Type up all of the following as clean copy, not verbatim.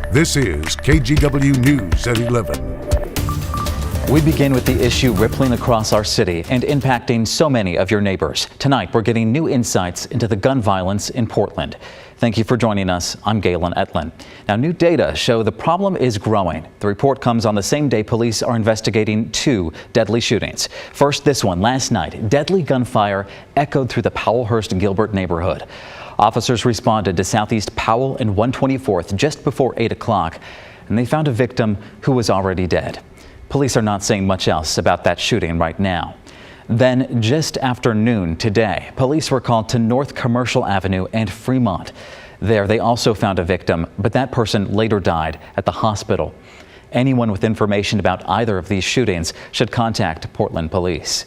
This is KGW News at 11. We begin with the issue rippling across our city and impacting so many of your neighbors. Tonight, we're getting new insights into the gun violence in Portland. Thank you for joining us. I'm Galen Etlin. Now, new data show the problem is growing. The report comes on the same day police are investigating 2 deadly shootings. First, this one last night. Deadly gunfire echoed through the Powellhurst-Gilbert neighborhood. Officers responded to Southeast Powell and 124th just before 8 o'clock, and they found a victim who was already dead. Police are not saying much else about that shooting right now. Then, just after noon today, police were called to North Commercial Avenue and Fremont. There, they also found a victim, but that person later died at the hospital. Anyone with information about either of these shootings should contact Portland Police.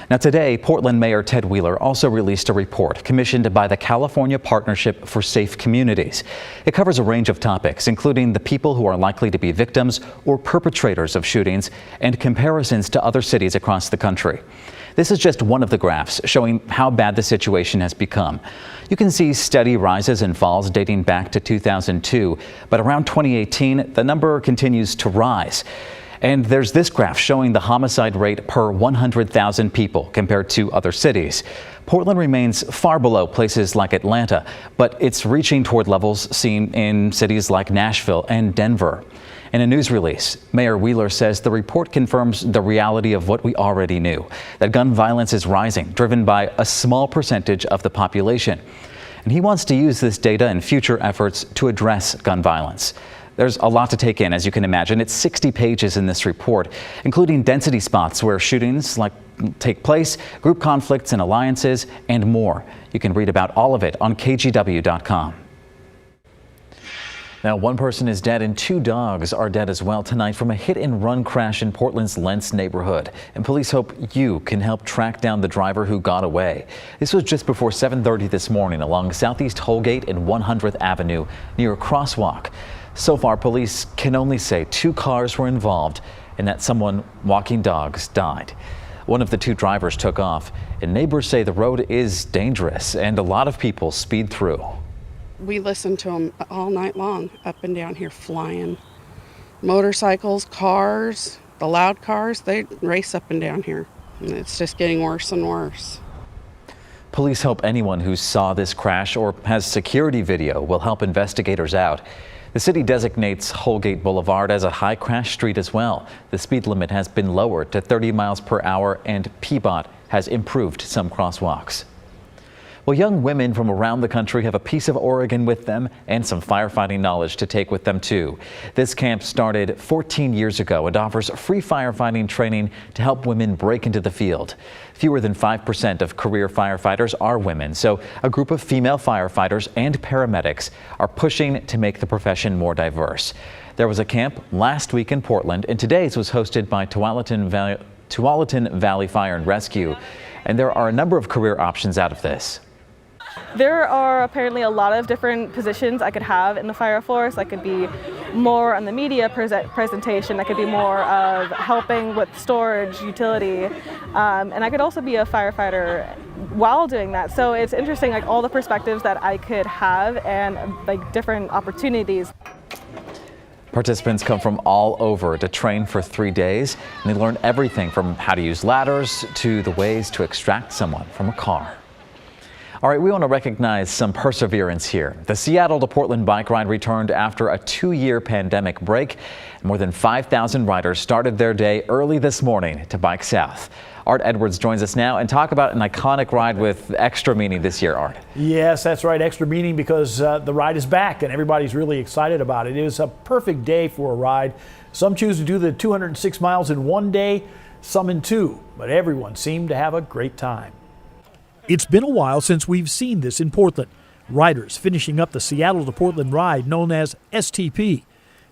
Now today, Portland Mayor Ted Wheeler also released a report commissioned by the California Partnership for Safe Communities. It covers a range of topics, including the people who are likely to be victims or perpetrators of shootings and comparisons to other cities across the country. This is just one of the graphs showing how bad the situation has become. You can see steady rises and falls dating back to 2002, but around 2018, the number continues to rise. And there's this graph showing the homicide rate per 100,000 people compared to other cities. Portland remains far below places like Atlanta, but it's reaching toward levels seen in cities like Nashville and Denver. In a news release, Mayor Wheeler says the report confirms the reality of what we already knew, that gun violence is rising, driven by a small percentage of the population. And he wants to use this data in future efforts to address gun violence. There's a lot to take in, as you can imagine. It's 60 pages in this report, including density spots where shootings take place, group conflicts and alliances, and more. You can read about all of it on KGW.com. Now, 1 person is dead and 2 dogs are dead as well tonight from a hit-and-run crash in Portland's Lentz neighborhood. And police hope you can help track down the driver who got away. This was just before 7:30 this morning along Southeast Holgate and 100th Avenue near a crosswalk. So far, police can only say 2 cars were involved and that someone walking dogs died. One of the 2 drivers took off, and neighbors say the road is dangerous and a lot of people speed through. We listened to them all night long, up and down here flying. Motorcycles, cars, the loud cars, they race up and down here. And it's just getting worse and worse. Police hope anyone who saw this crash or has security video will help investigators out. The city designates Holgate Boulevard as a high crash street as well. The speed limit has been lowered to 30 miles per hour and PBOT has improved some crosswalks. Well, young women from around the country have a piece of Oregon with them and some firefighting knowledge to take with them too. This camp started 14 years ago and offers free firefighting training to help women break into the field. Fewer than 5% of career firefighters are women, so a group of female firefighters and paramedics are pushing to make the profession more diverse. There was a camp last week in Portland, and today's was hosted by Tualatin Valley Fire and Rescue, and there are a number of career options out of this. There are apparently a lot of different positions I could have in the fire force. I could be more on the media presentation. I could be more of helping with storage, utility, and I could also be a firefighter while doing that. So it's interesting, like all the perspectives that I could have and like different opportunities. Participants come from all over to train for 3 days, and they learn everything from how to use ladders to the ways to extract someone from a car. All right, we want to recognize some perseverance here. The Seattle to Portland bike ride returned after a 2-year pandemic break. More than 5,000 riders started their day early this morning to bike south. Art Edwards joins us now and talk about an iconic ride with extra meaning this year, Art. Yes, that's right. Extra meaning because the ride is back and everybody's really excited about it. It is a perfect day for a ride. Some choose to do the 206 miles in 1 day, some in 2, but everyone seemed to have a great time. It's been a while since we've seen this in Portland. Riders finishing up the Seattle to Portland ride known as STP.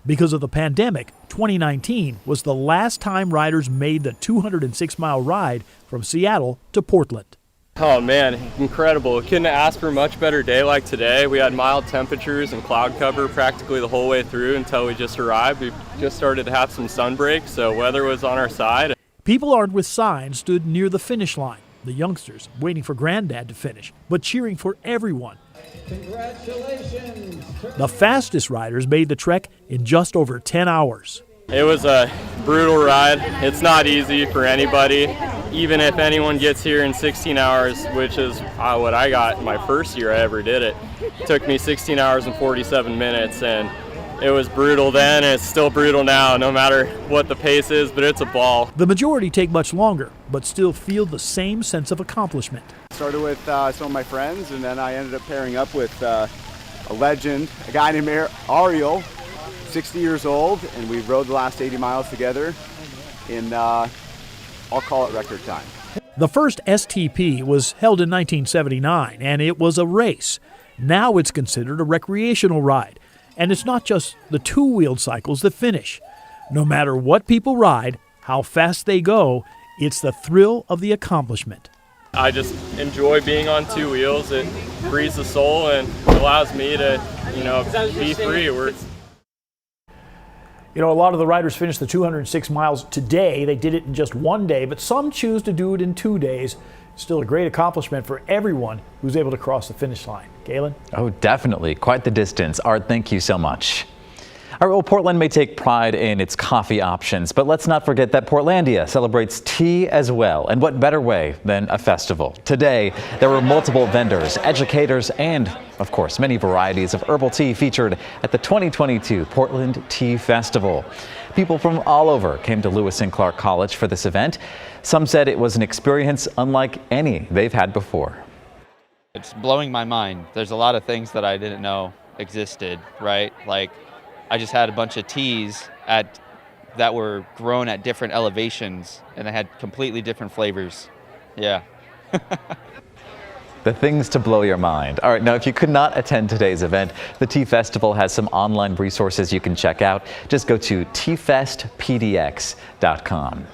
Because of the pandemic, 2019 was the last time riders made the 206-mile ride from Seattle to Portland. Oh man, incredible. Couldn't ask for a much better day like today. We had mild temperatures and cloud cover practically the whole way through until we just arrived. We just started to have some sun breaks, so weather was on our side. People armed with signs stood near the finish line. The youngsters waiting for Granddad to finish, but cheering for everyone. Congratulations. The fastest riders made the trek in just over 10 hours. It was a brutal ride. It's not easy for anybody. Even if anyone gets here in 16 hours, which is what I got my first year I ever did it, took me 16 hours and 47 minutes, and it was brutal then, and it's still brutal now, no matter what the pace is, but it's a ball. The majority take much longer, but still feel the same sense of accomplishment. Started with some of my friends, and then I ended up pairing up with a legend, a guy named Ariel, 60 years old, and we rode the last 80 miles together in, I'll call it record time. The first STP was held in 1979, and it was a race. Now it's considered a recreational ride. And it's not just the two-wheeled cycles that finish. No matter what people ride, how fast they go, it's the thrill of the accomplishment. I just enjoy being on two wheels. It frees the soul and allows me to, be free. You know, a lot of the riders finished the 206 miles today. They did it in just one day, but some choose to do it in 2 days. Still a great accomplishment for everyone who's able to cross the finish line. Galen? Oh, definitely. Quite the distance. Art, thank you so much. All right, well, Portland may take pride in its coffee options, but let's not forget that Portlandia celebrates tea as well. And what better way than a festival? Today, there were multiple vendors, educators, and, of course, many varieties of herbal tea featured at the 2022 Portland Tea Festival. People from all over came to Lewis and Clark College for this event. Some said it was an experience unlike any they've had before. It's blowing my mind. There's a lot of things that I didn't know existed, right? Like, I just had a bunch of teas that were grown at different elevations, and they had completely different flavors. Yeah. The things to blow your mind. All right, now if you could not attend today's event, the Tea Festival has some online resources you can check out. Just go to teafestpdx.com.